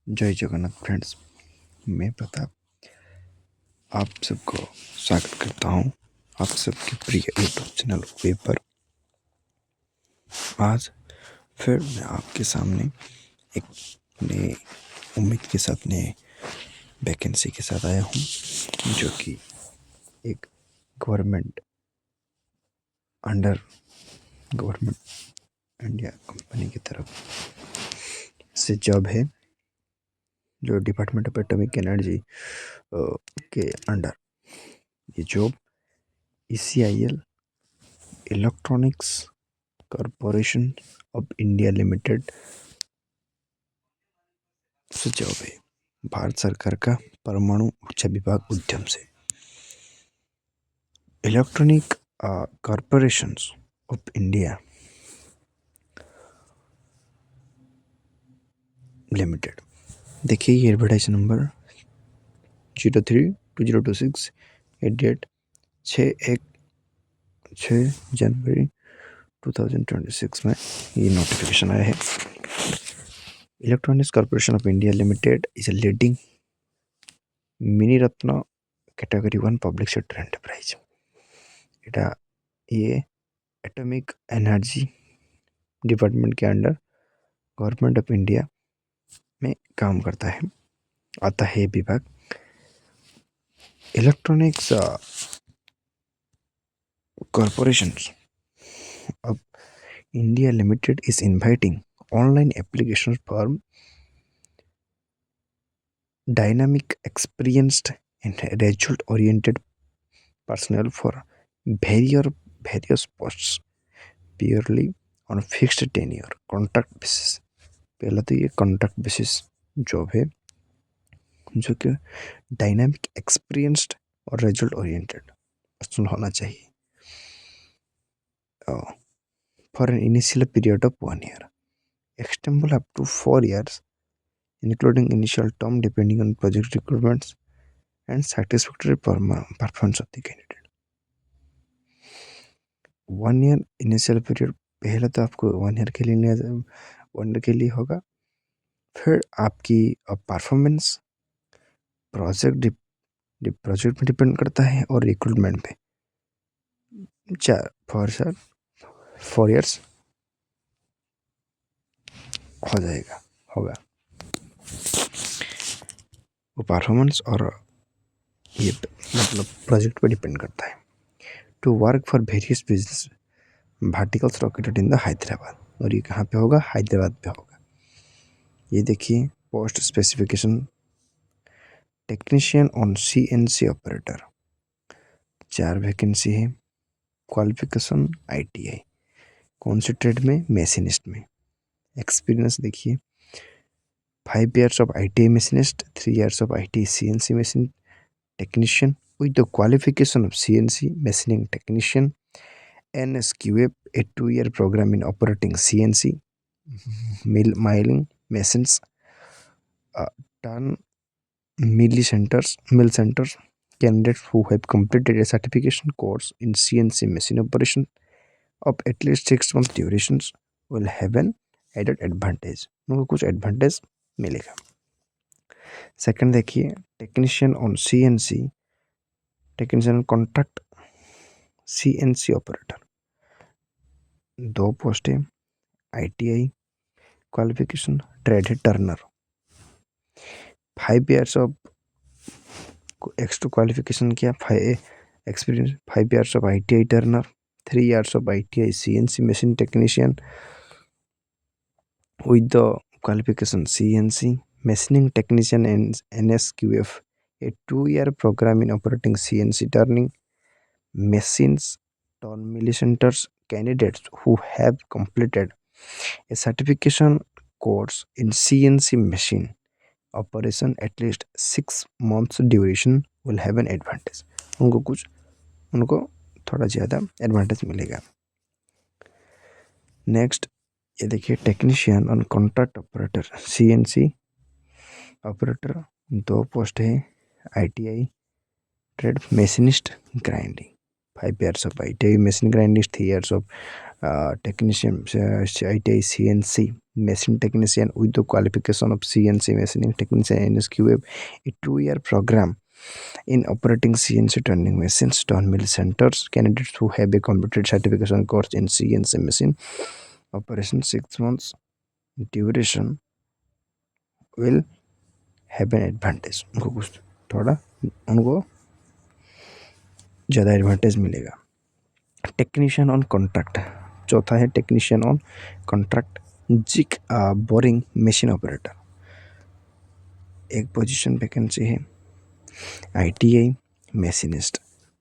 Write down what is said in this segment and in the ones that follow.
जय जगन्नाथ फ्रेंड्स। मैं प्रताप आप सबको स्वागत करता हूं आप सबके प्रिय यूट्यूब चैनल वे पर। आज फिर मैं आपके सामने एक नए उम्मीद के साथ नए वैकेंसी के साथ आया हूं, जो कि एक government under government India company की तरफ से जॉब है, जो डिपार्टमेंट ऑफ एटॉमिक एनर्जी के अंडर ये job ECIL electronics corporation of India limited से जॉब है। भारत सरकार का परमाणु ऊर्जा विभाग उद्यम से electronic corporation of India limited. देखिए ये एडवर्टाइज नंबर 032026 6 जनवरी 2026 में ये नोटिफिकेशन आया है। Electronics corporation of India limited is a leading mini Ratna category 1 public sector enterprise. ये एटॉमिक एनर्जी डिपार्टमेंट के अंडर गवर्नमेंट ऑफ इंडिया में काम करता है, आता है विभाग। Electronics corporation of India limited is inviting online application firm dynamic experienced and result oriented personnel for various posts purely on fixed tenure contract basis। पहला तो ये कॉन्ट्रैक्ट बेसिस जॉब है, जो कि डायनामिक एक्सपीरियंस्ड और रिजल्ट ओरिएंटेड पर्सन होना चाहिए for an initial period of 1 year, extendable up to 4 years, including initial term depending on project requirements and satisfactory performance of the candidate। 1 year initial period, पहले तो आपको 1 year के लिए 1 year के लिए होगा। फिर आपकी परफॉर्मेंस प्रोजेक्ट में डिपेंड करता है और रिक्रूटमेंट पे 4 years होगा वो परफॉर्मेंस और ये मतलब प्रोजेक्ट पे डिपेंड करता है। To work for various business verticals located in the Hyderabad, और ये कहाँ पे होगा? हैदराबाद पे होगा। ये देखिए post specification, technician on CNC operator, 4 vacancy है। क्वालिफिकेशन ITI, कौन से ट्रेड में? मैशिनिस्ट में। एक्सपीरियंस देखिए 5 years of ITI machinist, 3 years of ITI CNC machine technician with the qualification of CNC machining technician, NSQF, a 2-year program in operating CNC milling machines, turn mill centers, candidates who have completed a certification course in CNC machine operation of at least 6 months durations will have an added advantage। उनको कुछ advantage मिलेगा। Second देखिए technician on CNC, technician contract CNC operator, 2 post है। ITI qualification trade है turner, 5 years of extra qualification किया, experience 5 years of ITI turner, 3 years of ITI CNC machine technician with the qualification CNC machining technician and NSQF, a 2-year program in operating CNC turning machines, turn millicenters, candidates who have completed a certification course in CNC machine operation at least 6 months duration will have an advantage। उनको थोड़ा ज़्यादा advantage मिलेगा। Next ये देखिए technician on contract operator CNC operator, 2 post है। ITI trade machinist grinding, 5 years of ITI machine grinding, 3 years of technician ITI CNC machine technician with the qualification of CNC machining technician NSQF, a 2-year program in operating CNC turning machines, turn mill centers. Candidates who have a completed certification course in CNC machine operation 6 months duration will have an advantage. उनको कुछ थोड़ा उनको ज़्यादा advantage मिलेगा. Technician on contract, चौथा है technician on contract jig boring machine operator. एक position vacancy है. ITI machinist,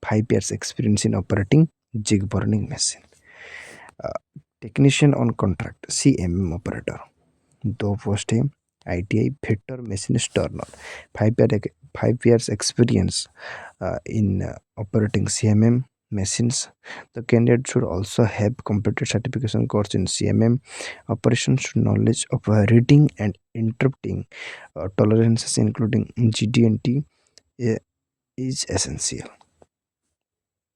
5 years experience in operating jig boring machine. Technician on contract CMM operator, 2 post है. ITI fitter machinist turner, 5 years experience in operating CMM machines. The candidate should also have completed certification course in CMM operations. Knowledge of reading and interpreting tolerances including GD&T is essential.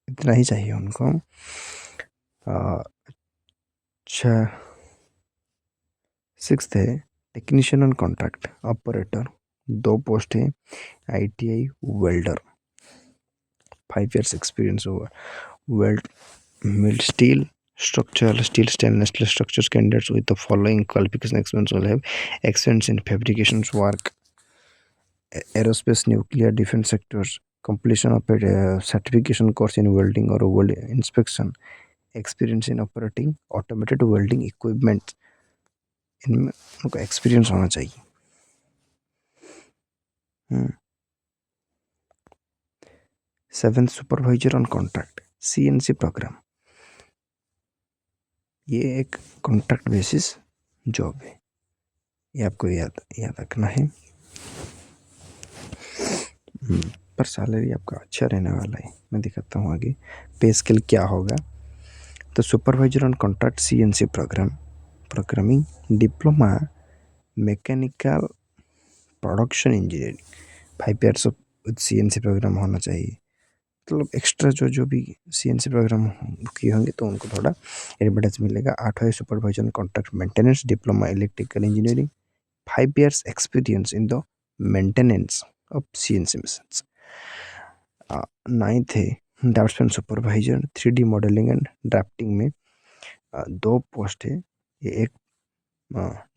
इतना ही चाहिए उनको. अच्छा, 6th है technician on contract operator, 2 post है. ITI welder, 5 years experience over weld mill steel structural steel stainless steel structures. Candidates with the following qualification experience will have experience in fabrications work, aerospace, nuclear, defense sectors, completion of a certification course in welding or weld inspection, experience in operating automated welding equipment. इनमें उनको experience होना चाहिए. 7th supervisor on contract CNC program. ये एक contract basis job है, ये आपको याद रखना है. पर सैलरी आपका अच्छा रहने वाला है. मैं दिखाता हूँ आगे पे स्केल क्या होगा. तो supervisor on contract CNC programming, diploma mechanical production engineering, 5 years of CNC program होना चाहिए. मतलब एक्स्ट्रा जो भी CNC प्रोग्राम किए होंगे तो उनको थोड़ा एडवांटेज मिलेगा. 8वां supervisor contract maintenance, diploma electrical engineering, 5 years experience in the maintenance of CNC machines. 9th है draughtsman supervisor 3D modelling and drafting में, 2 पोस्ट है. ये एक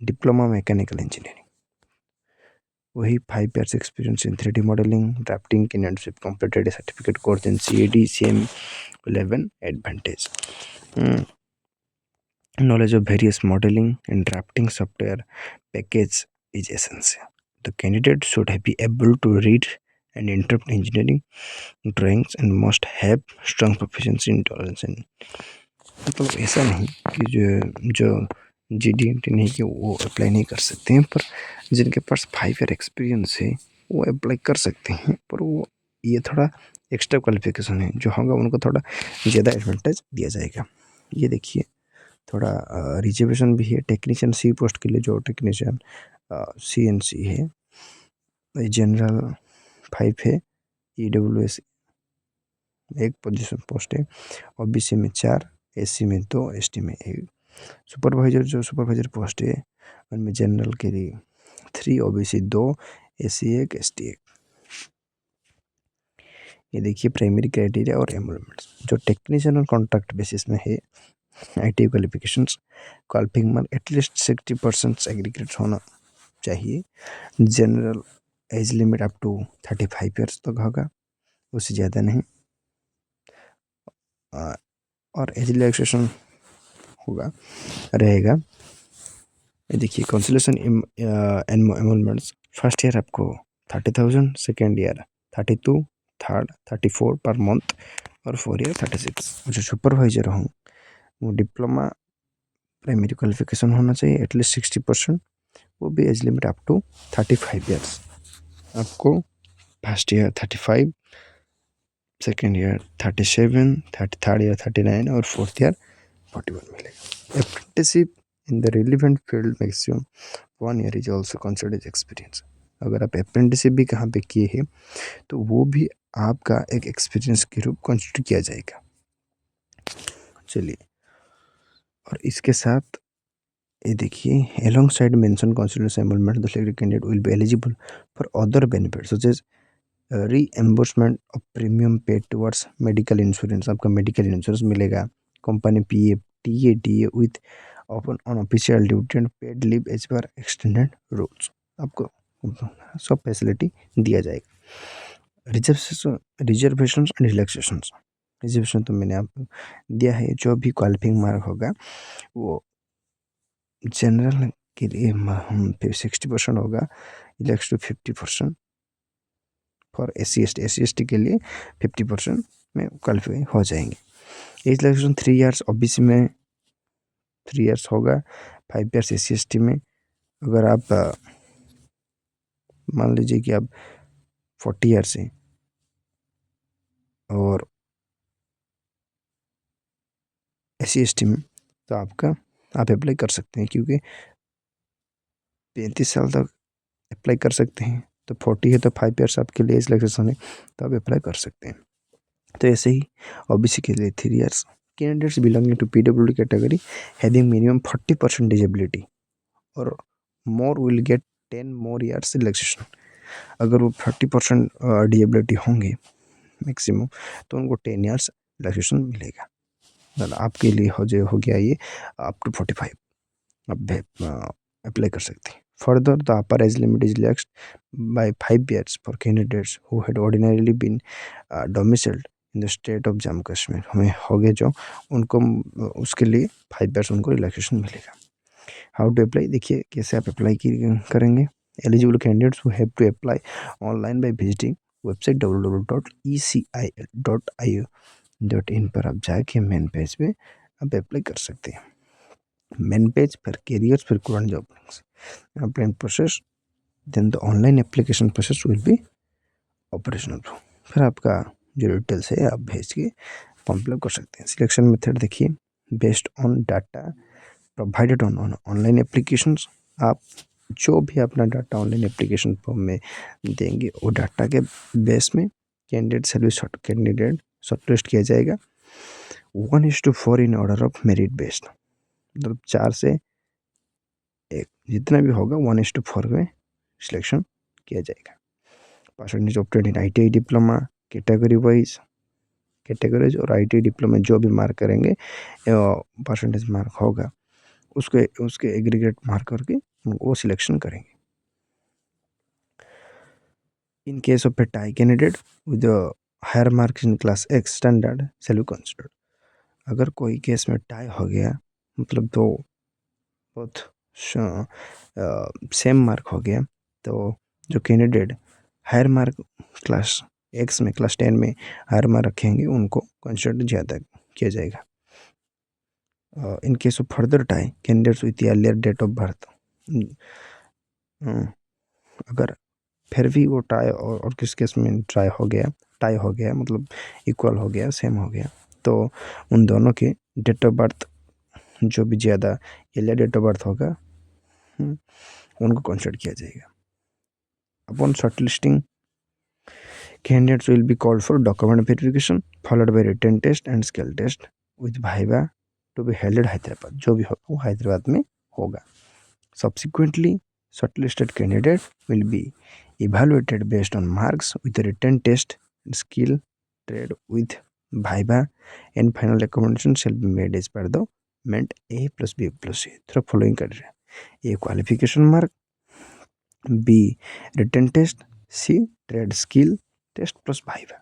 डिप्लोमा मैकेनिकल इंजीनियरिंग, वही 5 years experience in 3D modeling, drafting. Candidates have completed a certificate course in CAD CM 11 advantage. Knowledge of various modeling and drafting software package is essential. The candidate should be able to read and interpret engineering drawings and must have strong proficiency in tolerance. मतलब ऐसा नहीं कि जो GD&T नहीं कि वो apply नहीं कर सकते हैं, पर जिनके पास 5 year एक्सपीरियंस है वो अप्लाई कर सकते हैं. पर वो ये थोड़ा एक्स्ट्रा क्वालिफिकेशन है जो होगा उनको थोड़ा ज़्यादा एडवांटेज दिया जाएगा. ये देखिए थोड़ा रिजर्वेशन भी है. टेक्नीशियन C पोस्ट के लिए जो टेक्नीशियन CNC है, जनरल 5 है. EWS एक पोजीशन पोस्ट है. OBC में 4, SC में 2, ST में 1. सुपरवाइजर पोस्ट है उनमें जनरल के लिए 3, OBC 2, SC 1, ST 1. ये देखिए प्राइमरी क्राइटेरिया और एमोलमेंट्स. जो टेक्नीशियन और कॉन्ट्रैक्ट बेसिस में है, ITI qualifications, qualifying mark at least 60% aggregate होना चाहिए. General age limit up to 35 years तक होगा, उससे ज़्यादा नहीं. और एज रिलैक्सेशन रहेगा. देखिए कंसोलेशन एनरोलमेंट्स, फर्स्ट ईयर आपको 30,000, second year 32, third 34 per month और 4 year 36. जो सुपरवाइजर हूँ वो डिप्लोमा प्राइमरी क्वालिफिकेशन होना चाहिए एटलीस्ट 60%, वो भी age limit up to 35 years. आपको first year 35, second year 37, third year 39 और फोर्थ ईयर 41 मिलेगा. Apprenticeship in the relevant field maximum 1 year is also considered experience. अगर आप अप्रेंटिसशिप भी कहाँ पे किए हैं तो वो भी आपका एक एक्सपीरियंस के रूप कंसिडर किया जाएगा. चलिए, और इसके साथ ये देखिए, alongside mention consideration enrolment the selected candidate will be eligible for other benefits such as reimbursement of premium paid towards medical insurance. आपका मेडिकल इंश्योरेंस मिलेगा, company PF TA with on official duty and paid leave as per extended rules. आपको सब facility दिया जाएगा। Reservation and relaxation. Reservation तो मैंने आपको दिया है, जो भी क्वालिफाइंग मार्क होगा वो जनरल के लिए 60% होगा, इलेक्स to 50% for S C S T के लिए 50% में क्वालिफाई हो जाएंगे। एज रिलैक्सेशन 3 ईयर्स ओबीसी में 3 ईयर्स होगा, 5 ईयर्स SC/ST में। अगर आप मान लीजिए कि आप 40 ईयर्स हैं और SC/ST में, तो आप अप्लाई कर सकते हैं, क्योंकि 35 साल तक अप्लाई कर सकते हैं। तो 40 है तो 5 ईयर्स आपके लिए एज रिलैक्सेशन है, तो आप अप्लाई कर सकते हैं। तो ऐसे ही ओबीसी के लिए 3 years. Candidates belonging to PWD category having minimum 40% disability और more will get 10 more years relaxation. अगर वो 30% डिजेबिलिटी होंगे मैक्सिमम, तो उनको 10 ईयर्स रिलैक्सेशन मिलेगा। मतलब आपके लिए हो गया ये अप टू 45 आप अप्लाई कर सकते हैं। Further the upper age limit is relaxed by 5 years for candidates who had ordinarily been domiciled in the state of Jammu Kashmir. हमें हो गए जो उनको उसके लिए 5 ईयर्स उनको रिलैक्सेशन मिलेगा। हाउ टू अप्लाई, देखिए कैसे आप अप्लाई करेंगे। Eligible candidates who have to apply online by visiting website www.ecil.io.in पर आप जाके मेन पेज पे आप अप्लाई कर सकते हैं। मेन पेज, फिर कैरियर्स, फिर current job apply process, then the online application process will be operational. फिर आपका जो डिटेल्स है आप भेज के फॉर्म फिलअप कर सकते हैं। सिलेक्शन मेथड देखिए, based on data provided on online applications. आप जो भी अपना डाटा ऑनलाइन एप्लीकेशन फॉर्म में देंगे, वो डाटा के बेस में कैंडिडेट शॉर्टलिस्ट किया जाएगा। 1:4 in order of merit based, मतलब 4 से 1 जितना भी होगा 1:4 में सिलेक्शन किया जाएगा। परसेंटेज ऑप्टेड इन ITI डिप्लोमा कैटेगरीज और ITI डिप्लोमा जो भी मार्क करेंगे परसेंटेज मार्क होगा, उसके एग्रीगेट मार्क करके वो सिलेक्शन करेंगे। In case of a tie candidate with higher marks in class X standard shall be considered. अगर कोई केस में टाई हो गया, मतलब दो बहुत सेम मार्क हो गया, तो जो candidate hire mark class X में, क्लास 10 में हायर मार्क रखेंगे, उनको कंसिडर ज़्यादा किया जाएगा। In case of further tie candidates with earlier date of birth, अगर फिर भी वो टाई और किस केस में टाई हो गया मतलब इक्वल हो गया, सेम हो गया, तो उन दोनों के डेट ऑफ बर्थ जो भी ज़्यादा अर्लियर डेट ऑफ बर्थ होगा उनको कंसिडर किया जाएगा। Upon shortlisting candidates will be called for document verification followed by written test and skill test with viva to be held at Hyderabad। जो भी होगा वो हैदराबाद में होगा। Subsequently, shortlisted candidate will be evaluated based on marks with a written test and skill trade with viva, and final recommendation shall be made as per the meant A plus B plus C through following criteria: A qualification mark, B written test, C trade skill test plus viva।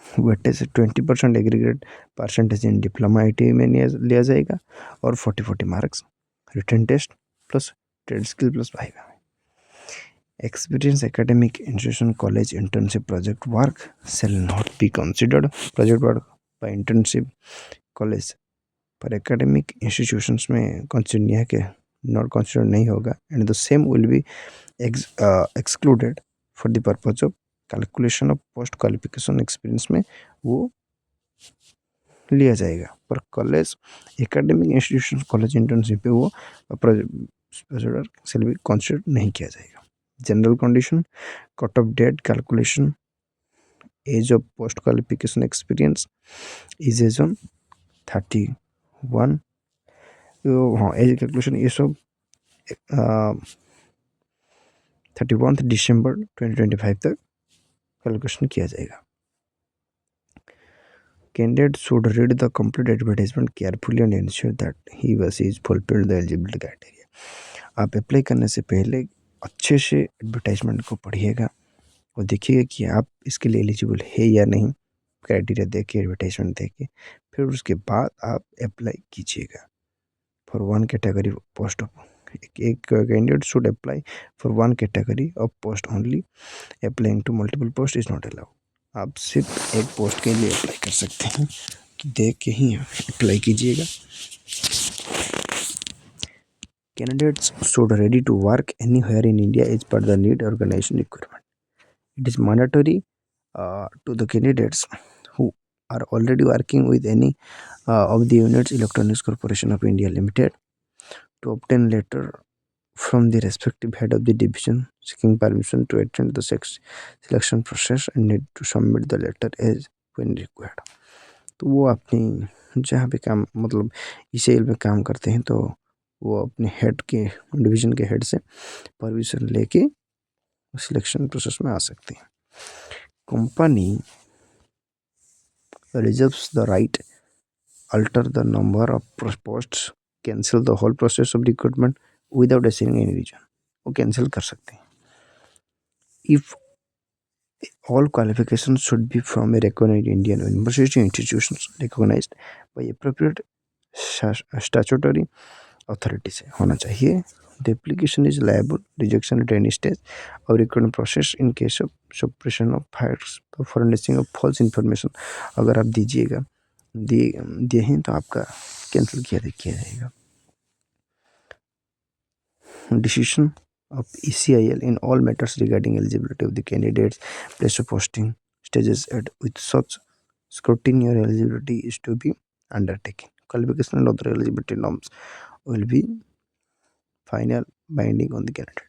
Weightage 20% aggregate percentage in diploma ITI में लिया जाएगा और 40 marks written test plus trade skill plus viva। Experience academic institution college internship project work shall not be considered. Project work by internship college पर academic institutions में not consider नहीं होगा, and the same will be excluded for the purpose of calculation of post qualification experience में वो लिया जाएगा। पर college academic institution college internship पे वो प्रोसीजर कंसिडर नहीं किया जाएगा। General condition, cut off date calculation as of post qualification experience is as on 31। हाँ, एज कैलकुलेशन ये सब 31 दिसंबर 2025 तक कैलकुलेशन किया जाएगा। Candidate should read the complete advertisement carefully and ensure that he or she is fulfilled the eligibility criteria। आप apply करने से पहले अच्छे से एडवर्टाइजमेंट को पढ़िएगा और देखिएगा कि आप इसके लिए एलिजिबल है या नहीं। क्राइटेरिया देख के, एडवर्टाइजमेंट देख के, फिर उसके बाद आप अप्लाई कीजिएगा for one category post of. एक candidate should apply for one category of post only. Applying to multiple post is not allowed. आप सिर्फ एक पोस्ट के लिए अप्लाई कर सकते हैं, तो देख के ही अप्लाई कीजिएगा। Candidates should ready to work anywhere in India as per the need organization requirement. It is mandatory to the candidates who are already working with any of the units Electronics Corporation of India Limited to obtain letter from the respective head of the division seeking permission to attend the selection process and need to submit the letter as when required। तो वो अपनी जहाँ पे काम, मतलब इस cell में काम करते हैं, तो वो अपने हेड के, डिवीजन के हेड से परमिशन लेके सिलेक्शन प्रोसेस में आ सकते हैं। Company reserves the right alter the number of posts, cancel the whole process of recruitment without assigning any reason। वो कैंसिल कर सकते हैं। If all qualifications should be from a recognized Indian university institutions recognized by appropriate statutory authority से होना चाहिए। The application is liable rejection at any stage of recruitment process in case of suppression of files or furnishing of false information। अगर आप दिए हैं तो आपका cancel किया जाएगा। Decision of ECIL in all matters regarding eligibility of the candidates, place of posting, stages at with such scrutiny or eligibility is to be undertaken। Qualification and other eligibility norms will be final binding on the candidate.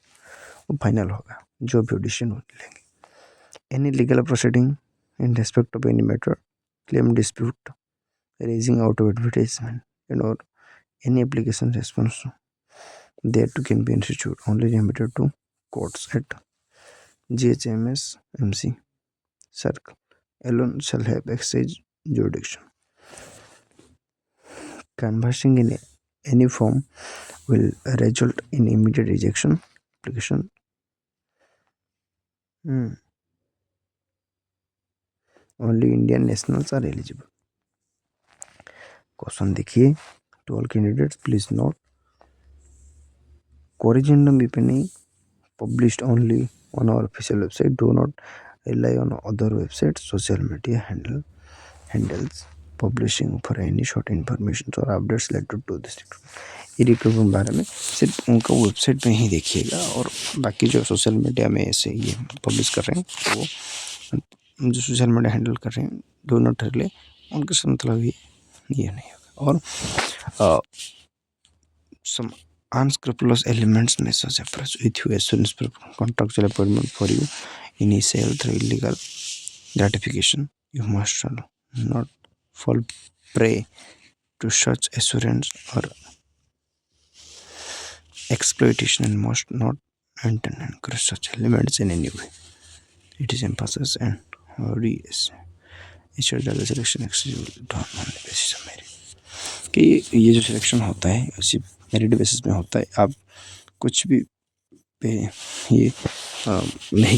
वो final होगा जो भी audition लेंगे। Any legal proceeding in respect of any matter, claim, dispute raising out of advertisement and और any application response thereto can be instituted only limited to courts at GHMS MC circle alone shall have exercise jurisdiction। Canvassing in any form will result in immediate rejection application। Only Indian nationals are eligible। Question देखिए, to all candidates please note, corrigendum if any published only on our official website, do not rely on other websites social media handles publishing for any short information or updates related to this ये recruitment बारे में सिर्फ उनका website में ही देखिएगा, और बाकी जो सोशल मीडिया में ऐसे ये पब्लिश कर रहे हैं, वो जो सोशल मीडिया हैंडल कर रहे हैं, डो नॉट रिले उनके से मतलब ये नहीं होगा। और some unscrupulous elements may such approach with you as soon as contractual appointment for you initial through illegal gratification। You must not fall prey to such assurance or exploitation and must not enter and encourage such elements in any way। It is emphasis and ensure that the selection is done on the basis of merit। कि ये जो selection होता है उसी merit basis में होता है। आप कुछ भी पे ये नहीं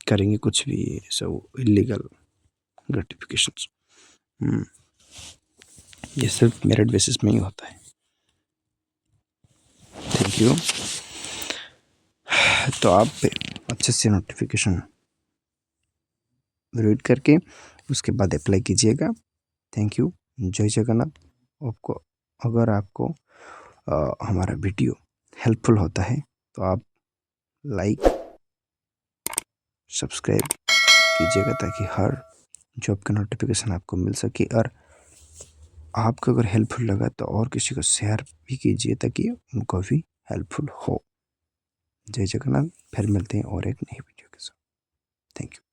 करेंगे कुछ भी सब इलीगल ग्रेटिफिकेशंस। ये सिर्फ मेरिट बेसिस में ही होता है। Thank you. तो आप अच्छे से नोटिफिकेशन रीड करके उसके बाद अप्लाई कीजिएगा। Thank you. जय जगन्नाथ। आपको अगर आपको हमारा वीडियो हेल्पफुल होता है तो आप लाइक सब्सक्राइब कीजिएगा ताकि हर जॉब का नोटिफिकेशन आपको मिल सके, और आपको अगर हेल्पफुल लगा तो और किसी को शेयर भी कीजिए ताकि उनको भी हेल्पफुल हो। जय जगन्नाथ। फिर मिलते हैं और एक नई वीडियो के साथ। Thank you.